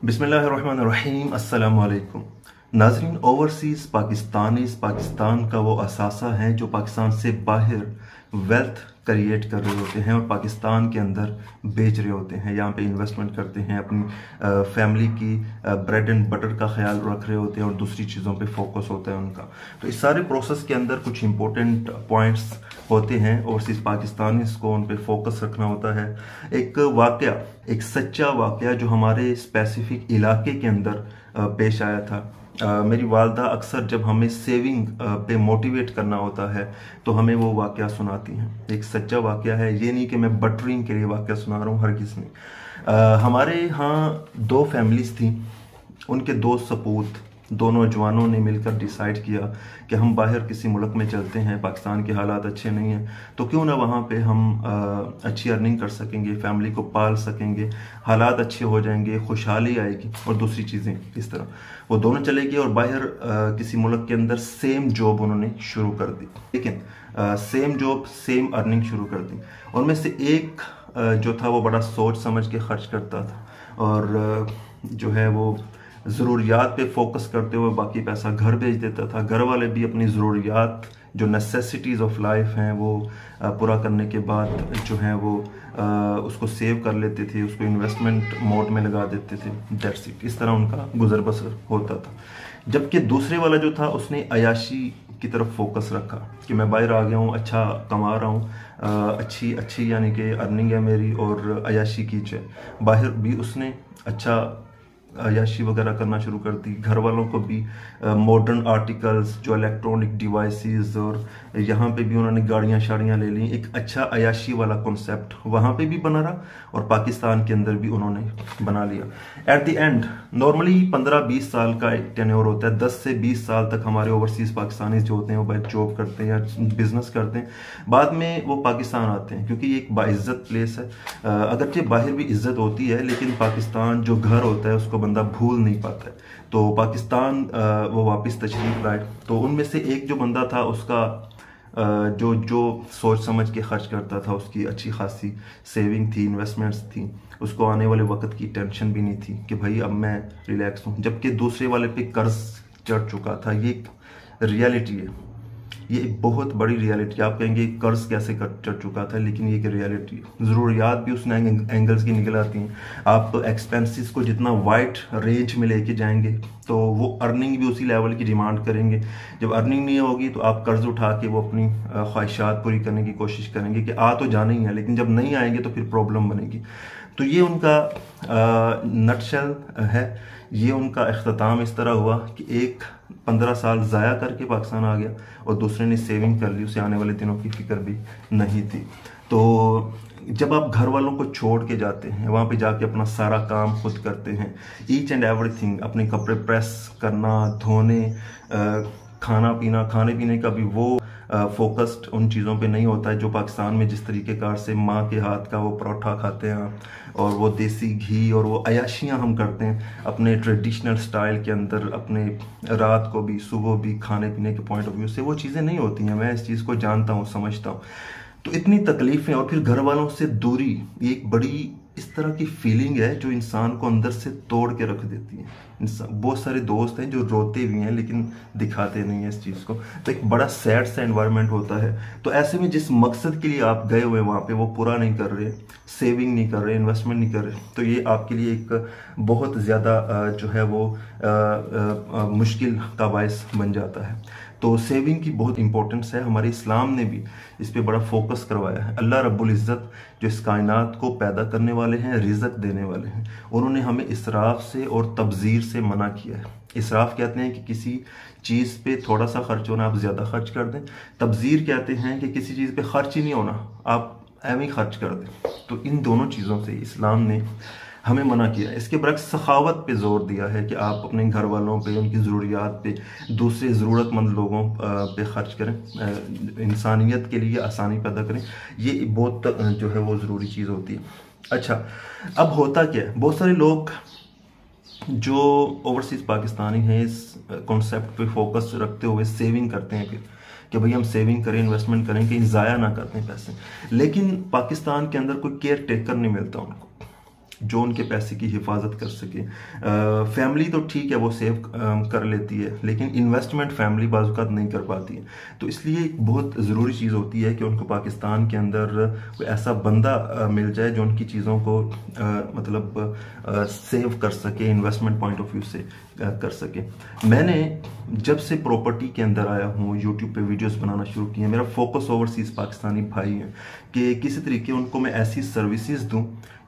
बिस्मिल्लाहिर्रहमानिर्रहीम अस्सलामु अलैकुम नाजरीन। ओवरसीज़ पाकिस्तान का वो असासा है जो पाकिस्तान से बाहर वेल्थ क्रिएट कर रहे होते हैं और पाकिस्तान के अंदर बेच रहे होते हैं। यहाँ पे इन्वेस्टमेंट करते हैं, अपनी फैमिली की ब्रेड एंड बटर का ख्याल रख रहे होते हैं और दूसरी चीज़ों पे फोकस होता है उनका। तो इस सारे प्रोसेस के अंदर कुछ इंपॉर्टेंट पॉइंट्स होते हैं और सिर्फ पाकिस्तानी को उन पे फोकस रखना होता है। एक वाकया, एक सच्चा वाकया जो हमारे स्पेसिफिक इलाके के अंदर पेश आया था। मेरी वालदा अक्सर जब हमें सेविंग पे मोटिवेट करना होता है तो हमें वो वाकया सुनाती हैं। एक सच्चा वाकया है, ये नहीं कि मैं बटरिंग के लिए वाकया सुना रहा हूँ, हरगिज़ नहीं। हमारे यहाँ दो फैमिलीज थी, उनके दो सपूत, दो नौजवानों ने मिलकर डिसाइड किया कि हम बाहर किसी मुल्क में चलते हैं, पाकिस्तान के हालात अच्छे नहीं हैं तो क्यों ना वहाँ पे हम अच्छी अर्निंग कर सकेंगे, फैमिली को पाल सकेंगे, हालात अच्छे हो जाएंगे, खुशहाली आएगी और दूसरी चीज़ें। इस तरह वो दोनों चले गए और बाहर किसी मुल्क के अंदर सेम जॉब उन्होंने शुरू कर दी। लेकिन सेम जॉब सेम अर्निंग शुरू कर दी। उनमें से एक जो था वो बड़ा सोच समझ के खर्च करता था और जो है वो ज़रूरियात पे फोकस करते हुए बाकी पैसा घर भेज देता था। घर वाले भी अपनी ज़रूरियात, जो नेसेसिटीज़ ऑफ लाइफ हैं, वो पूरा करने के बाद जो है वो उसको सेव कर लेते थे, उसको इन्वेस्टमेंट मोड में लगा देते थे। That's it. इस तरह उनका गुजर बसर होता था। जबकि दूसरे वाला जो था उसने अयाशी की तरफ फोकस रखा कि मैं बाहर आ गया हूँ, अच्छा कमा रहा हूँ, अच्छी अच्छी यानी कि अर्निंग है मेरी और अयाशी की जाए। बाहर भी उसने अच्छा अयाशी वगैरह करना शुरू कर दी। घर वालों को भी मॉडर्न आर्टिकल्स, जो इलेक्ट्रॉनिक डिवाइसेस, और यहाँ पे भी उन्होंने गाड़ियाँ शाड़ियाँ ले ली। एक अच्छा अयाशी वाला कॉन्सेप्ट वहाँ पे भी बना रहा और पाकिस्तान के अंदर भी उन्होंने बना लिया। एट द एंड नॉर्मली 15-20 साल का एक टेन्योर होता है। 10 से 20 साल तक हमारे ओवरसीज़ पाकिस्तानी जो होते हैं वो बाहर जॉब करते हैं या बिजनेस करते हैं, बाद में वो पाकिस्तान आते हैं क्योंकि ये एक बाइज्जत प्लेस है। अगरचे बाहर भी इज्जत होती है लेकिन पाकिस्तान जो घर होता है उसको बंदा भूल नहीं पाता है। तो पाकिस्तान वो वापस तशरीफ लाए। तो उनमें से एक जो बंदा था उसका जो सोच समझ के खर्च करता था, उसकी अच्छी खासी सेविंग थी, इन्वेस्टमेंट्स थी, उसको आने वाले वक्त की टेंशन भी नहीं थी कि भाई अब मैं रिलैक्स हूँ। जबकि दूसरे वाले पे कर्ज चढ़ चुका था। ये एक रियलिटी है, ये एक बहुत बड़ी रियलिटी। आप कहेंगे कर्ज कैसे चढ़ चुका था, लेकिन ये एक रियलिटी है। ज़रूरियात भी उसने एंगल्स की निकल आती हैं। आप एक्सपेंसेस को जितना वाइड रेंज में लेके जाएंगे तो वो अर्निंग भी उसी लेवल की डिमांड करेंगे। जब अर्निंग नहीं होगी तो आप कर्ज उठा के वो अपनी ख्वाहिशात पूरी करने की कोशिश करेंगे कि आ तो जाना ही है, लेकिन जब नहीं आएंगे तो फिर प्रॉब्लम बनेगी। तो ये उनका नटशेल है। ये उनका अख्ताम इस तरह हुआ कि एक 15 साल ज़ाया करके पाकिस्तान आ गया और दूसरे ने सेविंग कर ली, उसे आने वाले दिनों की फिक्र भी नहीं थी। तो जब आप घर वालों को छोड़ के जाते हैं, वहाँ पे जाके अपना सारा काम खुद करते हैं, ईच एंड एवरीथिंग, अपने कपड़े प्रेस करना, धोने, खाना पीना, खाने पीने का भी वो फोकस्ड उन चीज़ों पे नहीं होता है जो पाकिस्तान में जिस तरीके कार से माँ के हाथ का वो परोठा खाते हैं और वो देसी घी और वो अयाशियाँ हम करते हैं अपने ट्रेडिशनल स्टाइल के अंदर, अपने रात को भी सुबह भी खाने पीने के पॉइंट ऑफ व्यू से वो चीज़ें नहीं होती हैं। मैं इस चीज़ को जानता हूँ, समझता हूँ। तो इतनी तकलीफ़ें और फिर घर वालों से दूरी, ये एक बड़ी इस तरह की फीलिंग है जो इंसान को अंदर से तोड़ के रख देती है। बहुत सारे दोस्त हैं जो रोते भी हैं लेकिन दिखाते नहीं है इस चीज़ को। तो एक बड़ा सैड सा एनवायरनमेंट होता है। तो ऐसे में जिस मकसद के लिए आप गए हुए वहाँ पे वो पूरा नहीं कर रहे, सेविंग नहीं कर रहे, इन्वेस्टमेंट नहीं कर रहे, तो ये आपके लिए एक बहुत ज़्यादा जो है वो मुश्किल का बायस बन जाता है। तो सेविंग की बहुत इंपॉर्टेंस है। हमारे इस्लाम ने भी इस पे बड़ा फोकस करवाया है। अल्लाह रब्बुल इज़्ज़त जो इस कायनात को पैदा करने वाले हैं, रिज़्क़ देने वाले हैं, उन्होंने हमें इसराफ से और तबज़ीर से मना किया है। इसराफ कहते हैं कि किसी चीज़ पे थोड़ा सा खर्च होना, आप ज़्यादा खर्च कर दें। तबज़ीर कहते हैं कि किसी चीज़ पे खर्च ही नहीं होना, आप एवं ही खर्च कर दें। तो इन दोनों चीज़ों से इस्लाम ने हमें मना किया। इसके बरक्स सखावत पे जोर दिया है कि आप अपने घर वालों पे, उनकी ज़रूरियात पे, दूसरे ज़रूरतमंद लोगों पे खर्च करें, इंसानियत के लिए आसानी पैदा करें। ये बहुत जो है वो ज़रूरी चीज़ होती है। अच्छा, अब होता क्या है, बहुत सारे लोग जो ओवरसीज़ पाकिस्तानी हैं इस कॉन्सेप्ट पे फोकस रखते हुए सेविंग करते हैं कि भाई हम सेविंग करें, इन्वेस्टमेंट करें, कहीं ज़ाया ना करते पैसे। लेकिन पाकिस्तान के अंदर कोई केयर टेकर नहीं मिलता उनको। जो उनके पैसे की हिफाजत कर सके। फैमिली तो ठीक है, वो सेव कर लेती है, लेकिन इन्वेस्टमेंट फैमिली बाज़ नहीं कर पाती है। तो इसलिए एक बहुत ज़रूरी चीज़ होती है कि उनको पाकिस्तान के अंदर कोई ऐसा बंदा मिल जाए जो उनकी चीज़ों को मतलब सेव कर सके, इन्वेस्टमेंट पॉइंट ऑफ व्यू से कर सके। मैंने जब से प्रॉपर्टी के अंदर आया हूँ, यूट्यूब पे वीडियोस बनाना शुरू किए, मेरा फोकस ओवरसीज़ पाकिस्तानी भाई हैं कि किसी तरीके उनको मैं ऐसी सर्विसेज दूं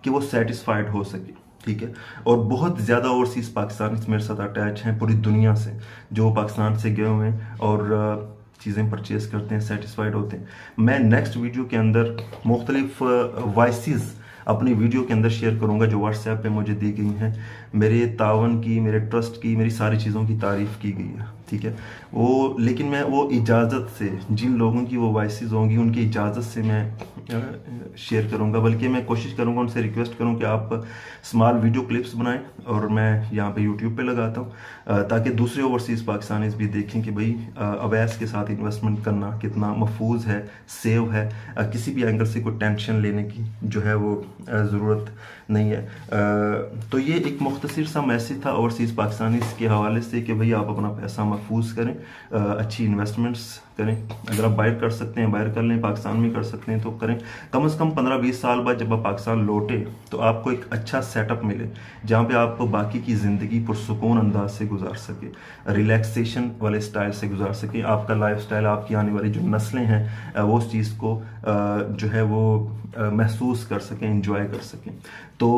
कि वो सेटिस्फाइड हो सके, ठीक है। और बहुत ज़्यादा ओवरसीज़ पाकिस्तानी मेरे साथ अटैच हैं पूरी दुनिया से, जो पाकिस्तान से गए हुए हैं और चीज़ें परचेज करते हैं, सेटिस्फाइड होते हैं। मैं नेक्स्ट वीडियो के अंदर मुख्तलिफ वॉइसेस अपनी वीडियो के अंदर शेयर करूंगा जो व्हाट्सएप पे मुझे दी गई हैं। मेरे तावन की, मेरे ट्रस्ट की, मेरी सारी चीज़ों की तारीफ़ की गई है, ठीक है। वो लेकिन मैं वो इजाज़त से, जिन लोगों की वो वॉइसेस होंगी उनकी इजाज़त से मैं शेयर करूंगा, बल्कि मैं कोशिश करूंगा, उनसे रिक्वेस्ट करूं कि आप स्मॉल वीडियो क्लिप्स बनाएं और मैं यहाँ पे यूट्यूब पे लगाता हूँ, ताकि दूसरे ओवरसीज़ पाकिस्तानीज़ भी देखें कि भाई अवैस के साथ इन्वेस्टमेंट करना कितना महफूज है, सेव है, किसी भी एंगल से कोई टेंशन लेने की जो है वो ज़रूरत नहीं है। तो ये एक मुख्तसर सा मैसेज था ओवरसीज़ पाकिस्तानीज़ के हवाले से कि भाई आप अपना पैसा महफूज करें, अच्छी इन्वेस्टमेंट्स करें। अगर आप बाहर कर सकते हैं बाहर कर लें, पाकिस्तान में कर सकते हैं तो करें। कम से कम 15-20 साल बाद जब आप पाकिस्तान लौटे तो आपको एक अच्छा सेटअप मिले जहाँ पे आप बाकी की ज़िंदगी पुरसुकून अंदाज से गुजार सके, रिलैक्सेशन वाले स्टाइल से गुजार सके। आपका लाइफ स्टाइल, आपकी आने वाली जो नस्लें हैं वो उस चीज़ को जो है वो महसूस कर सकें, इंजॉय कर सकें। तो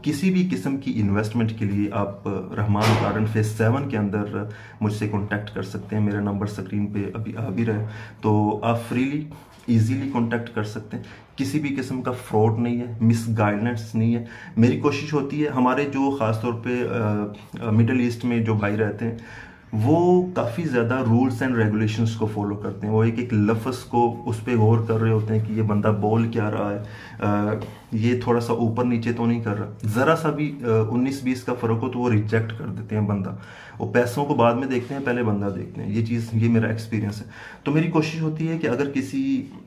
किसी भी किस्म की इन्वेस्टमेंट के लिए आप रहमान गार्डन फेज 7 के अंदर मुझसे कॉन्टैक्ट कर सकते हैं। मेरा नंबर स्क्रीन पे अभी आ भी रहा है, तो आप फ्रीली इजीली कॉन्टैक्ट कर सकते हैं। किसी भी किस्म का फ्रॉड नहीं है, मिस गाइडेंस नहीं है। मेरी कोशिश होती है, हमारे जो ख़ासतौर पे मिडल ईस्ट में जो भाई रहते हैं वो काफ़ी ज़्यादा रूल्स एंड रेगुलेशंस को फॉलो करते हैं। वो एक एक लफ्ज़ को उस पर गौर कर रहे होते हैं कि ये बंदा बोल क्या रहा है, ये थोड़ा सा ऊपर नीचे तो नहीं कर रहा। ज़रा सा भी 19-20 का फ़र्क हो तो वो रिजेक्ट कर देते हैं बंदा। वो पैसों को बाद में देखते हैं, पहले बंदा देखते हैं। ये मेरा एक्सपीरियंस है। तो मेरी कोशिश होती है कि अगर किसी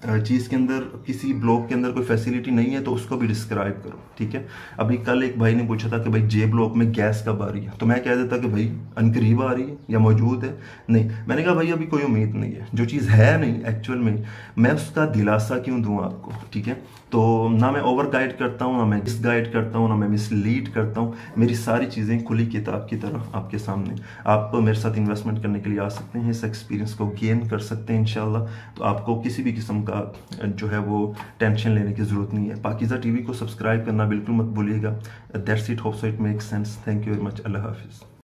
चीज़ के अंदर, किसी ब्लॉक के अंदर कोई फैसिलिटी नहीं है तो उसको भी डिस्क्राइब करो, ठीक है। अभी कल एक भाई ने पूछा था कि भाई जे ब्लॉक में गैस कब आ रही है, तो मैं कह देता कि भाई अनकरीब आ रही है या मौजूद है। नहीं, मैंने कहा भाई अभी कोई उम्मीद नहीं है, जो चीज़ है नहीं एक्चुअल में, मैं उसका दिलासा क्यों दूं आपको, ठीक है। तो ना मैं ओवर गाइड करता हूँ, ना मैं मिस गाइड करता हूँ, ना मैं मिसलीड करता हूँ। मेरी सारी चीज़ें खुली किताब की तरह आपके सामने। आप मेरे साथ इन्वेस्टमेंट करने के लिए आ सकते हैं, इस एक्सपीरियंस को गेन कर सकते हैं इंशाल्लाह। तो आपको किसी भी किस्म का जो है वो टेंशन लेने की ज़रूरत नहीं है। पाकीज़ा टीवी को सब्सक्राइब करना बिल्कुल मत भूलिएगा। That's it, hope so it makes sense. Thank you very much. Allah हाफिज़।